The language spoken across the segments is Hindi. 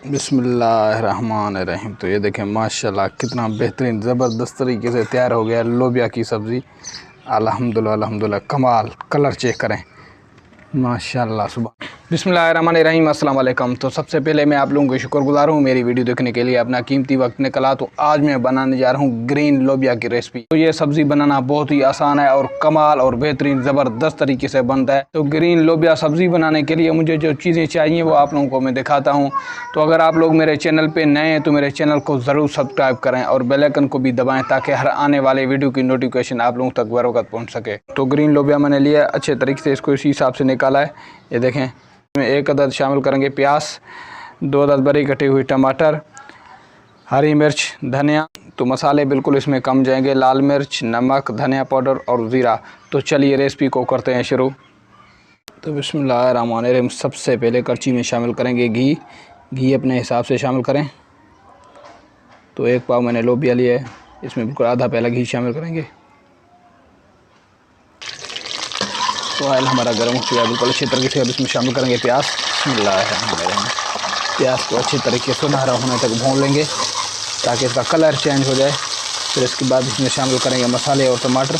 बिस्मिल्लाहिर्रहमानिर्रहीम। तो ये देखें माशाल्लाह कितना बेहतरीन ज़बरदस्त तरीके से तैयार हो गया लोबिया की सब्ज़ी। अल्हम्दुलिल्लाह अल्हम्दुलिल्लाह कमाल। कलर चेक करें माशाल्लाह। सुबह बिस्मिल्लाहिर्रहमानिर्रहीम। अस्सलाम वालेकुम। तो सबसे पहले मैं आप लोगों को शुक्रगुज़ार हूँ मेरी वीडियो देखने के लिए, अपना कीमती वक्त निकला। तो आज मैं बनाने जा रहा हूँ ग्रीन लोबिया की रेसिपी। तो ये सब्ज़ी बनाना बहुत ही आसान है और कमाल और बेहतरीन ज़बरदस्त तरीके से बनता है। तो ग्रीन लोबिया सब्ज़ी बनाने के लिए मुझे जो चीज़ें चाहिए वो आप लोगों को मैं दिखाता हूँ। तो अगर आप लोग मेरे चैनल पर नए हैं तो मेरे चैनल को ज़रूर सब्सक्राइब करें और बेल आइकन को भी दबाएँ ताकि हर आने वाले वीडियो की नोटिफिकेशन आप लोगों तक बर वक्त पहुँच सके। तो ग्रीन लोबिया मैंने लिया अच्छे तरीके से, इसको इसी हिसाब से निकाला है। ये देखें, इसमें 1 अदद शामिल करेंगे प्याज, 2 अदद बड़ी कटी हुई टमाटर, हरी मिर्च, धनिया। तो मसाले बिल्कुल इसमें कम जाएंगे, लाल मिर्च, नमक, धनिया पाउडर और ज़ीरा। तो चलिए रेसिपी को करते हैं शुरू। तो बिस्मिल्लाहिर्रहमानिर्रहीम। सबसे पहले करछी में शामिल करेंगे घी अपने हिसाब से शामिल करें। तो 1 पाव मैंने लोबिया लिया है, इसमें बिल्कुल आधा प्याला घी शामिल करेंगे। तो ऑयल हमारा गर्म हो चुका है बिल्कुल अच्छी तरीके से। अब इसमें शामिल करेंगे प्याज। बिस्मिल्लाहिर्रहमानिर्रहीम। प्याज को अच्छी तरीके से सुनहरा होने तक भून लेंगे ताकि इसका कलर चेंज हो जाए। फिर इसके बाद इसमें शामिल करेंगे मसाले और टमाटर।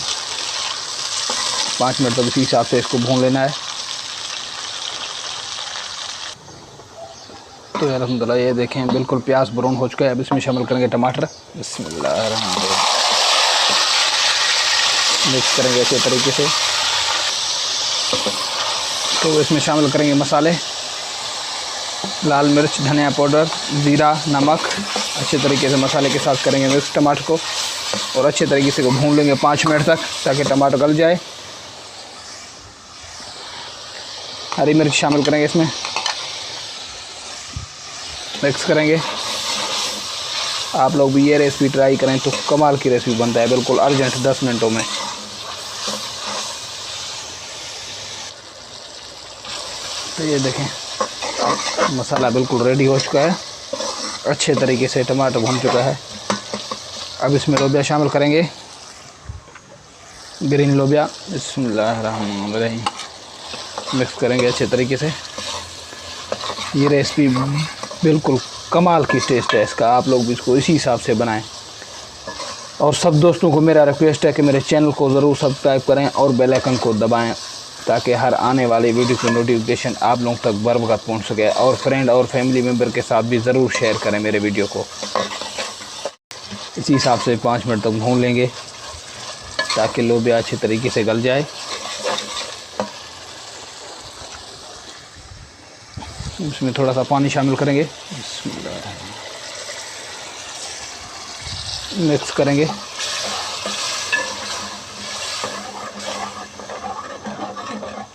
5 मिनट तक इसी हिसाब से इसको भून लेना है। तो अल्हम्दुलिल्लाह ये देखें बिल्कुल प्याज ब्राउन हो चुका है। अब इसमें शामिल करेंगे टमाटर। बिस्मिल्लाहिर्रहमानिर्रहीम। मिक्स करेंगे अच्छे तरीके से। तो इसमें शामिल करेंगे मसाले, लाल मिर्च, धनिया पाउडर, ज़ीरा, नमक। अच्छे तरीके से मसाले के साथ करेंगे मिक्स टमाटर को और अच्छे तरीके से भून लेंगे 5 मिनट तक ताकि टमाटर गल जाए। हरी मिर्च शामिल करेंगे इसमें, मिक्स करेंगे। आप लोग भी ये रेसिपी ट्राई करें तो कमाल की रेसिपी बनता है, बिल्कुल अर्जेंट 10 मिनटों में। तो ये देखें मसाला बिल्कुल रेडी हो चुका है, अच्छे तरीके से टमाटर भून चुका है। अब इसमें लोबिया शामिल करेंगे, ग्रीन लोबिया। बिस्मिल्लाहिर्रहमानिर्रहीम। मिक्स करेंगे अच्छे तरीके से। ये रेसिपी बिल्कुल कमाल की टेस्ट है इसका, आप लोग भी इसको इसी हिसाब से बनाएं। और सब दोस्तों को मेरा रिक्वेस्ट है कि मेरे चैनल को ज़रूर सब्सक्राइब करें और बेल आइकन को दबाएं ताकि हर आने वाली वीडियो की नोटिफिकेशन आप लोगों तक बर वक्त पहुँच सके। और फ्रेंड और फैमिली मेम्बर के साथ भी ज़रूर शेयर करें मेरे वीडियो को। इसी हिसाब से 5 मिनट तक भून लेंगे ताकि लोबिया अच्छी तरीके से गल जाए। इसमें थोड़ा सा पानी शामिल करेंगे, मिक्स करेंगे।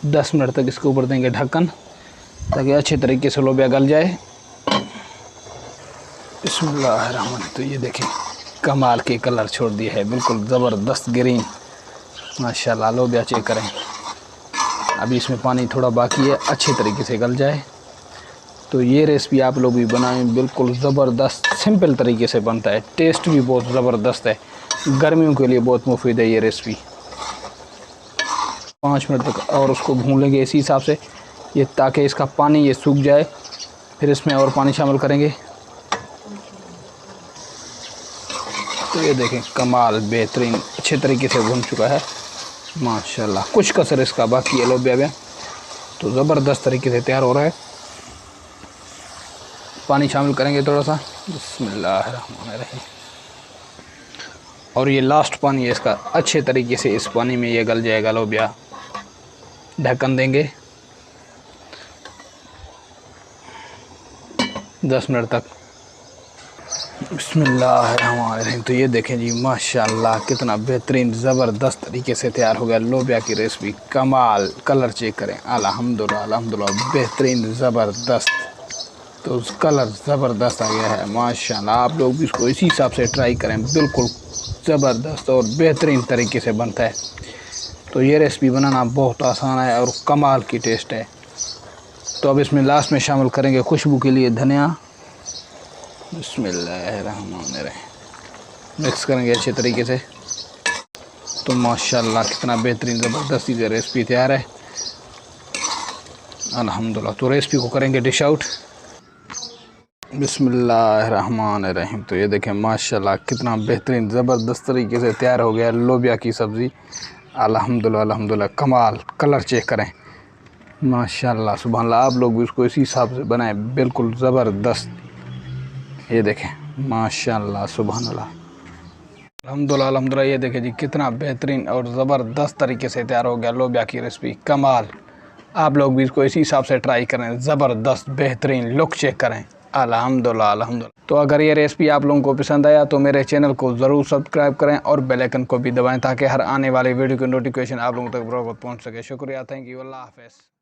दस मिनट तक इसके ऊपर देंगे ढक्कन ताकि अच्छे तरीके से लोबिया गल जाए। बिस्मिल्लाहिर्रहमानिर्रहीम। तो ये देखें कमाल के कलर छोड़ दिया है, बिल्कुल ज़बरदस्त ग्रीन माशाल्लाह। लोबिया चेक करें। अभी इसमें पानी थोड़ा बाकी है, अच्छे तरीके से गल जाए। तो ये रेसिपी आप लोग भी बनाएं, बिल्कुल ज़बरदस्त सिंपल तरीके से बनता है, टेस्ट भी बहुत ज़बरदस्त है, गर्मियों के लिए बहुत मुफीद है ये रेसिपी। 5 मिनट तक और उसको भून लेंगे इसी हिसाब से, ये ताकि इसका पानी ये सूख जाए। फिर इसमें और पानी शामिल करेंगे। तो ये देखें कमाल बेहतरीन अच्छे तरीके से भून चुका है माशाल्लाह। कुछ कसर इसका बाकी है लोबिया में, तो ज़बरदस्त तरीके से तैयार हो रहा है। पानी शामिल करेंगे थोड़ा सा। बिस्मिल्लाहिर्रहमानिर्रहीम। और ये लास्ट पानी है इसका, अच्छे तरीके से इस पानी में ये गल जाएगा लोबिया। ढक्कन देंगे 10 मिनट तक। बिस्मिल्लाहिर्रहमानिर्रहीम। तो ये देखें जी माशाल्लाह कितना बेहतरीन ज़बरदस्त तरीके से तैयार हो गया लोबिया की रेसिपी। कमाल। कलर चेक करें। अल्हम्दुलिल्लाह अल्हम्दुलिल्लाह बेहतरीन ज़बरदस्त। तो कलर ज़बरदस्त आ गया है माशाल्लाह। आप लोग भी इसको इसी हिसाब से ट्राई करें, बिल्कुल ज़बरदस्त और बेहतरीन तरीके से बनता है। तो ये रेसिपी बनाना बहुत आसान है और कमाल की टेस्ट है। तो अब इसमें लास्ट में शामिल करेंगे खुशबू के लिए धनिया। बिस्मिल्लाहिर्रहमानिर्रहीम। मिक्स करेंगे अच्छे तरीके से। तो माशाल्लाह कितना बेहतरीन ज़बरदस्ती से रेसिपी तैयार है अल्हम्दुलिल्लाह। तो रेसिपी को करेंगे डिश आउट। बिस्मिल्लाहिर्रहमानिर्रहीम। तो ये देखें माशाल्लाह कितना बेहतरीन ज़बरदस्त तरीके से तैयार हो गया लोबिया की सब्ज़ी। अल्हम्दुलिल्लाह अल्हम्दुलिल्लाह कमाल। कलर चेक करें माशाल्लाह सुभानअल्लाह। आप लोग भी उसको इसी हिसाब से बनाएं, बिल्कुल ज़बरदस्त। ये देखें माशाल्लाह सुभानअल्लाह अल्हम्दुलिल्लाह अल्हम्दुलिल्लाह। ये देखें जी कितना बेहतरीन और ज़बरदस्त तरीके से तैयार हो गया लोबिया की रेसिपी, कमाल। आप लोग भी इसको इसी हिसाब से ट्राई करें, ज़बरदस्त बेहतरीन। लुक चेक करें अल्हम्दुलिल्लाह अल्हम्दुलिल्लाह। तो अगर ये रेसिपी आप लोगों को पसंद आया तो मेरे चैनल को ज़रूर सब्सक्राइब करें और बेल आइकन को भी दबाएं ताकि हर आने वाले वीडियो की नोटिफिकेशन आप लोगों तक बराबर पहुंच सके। शुक्रिया, थैंक यू, अल्लाह हाफ़िज़।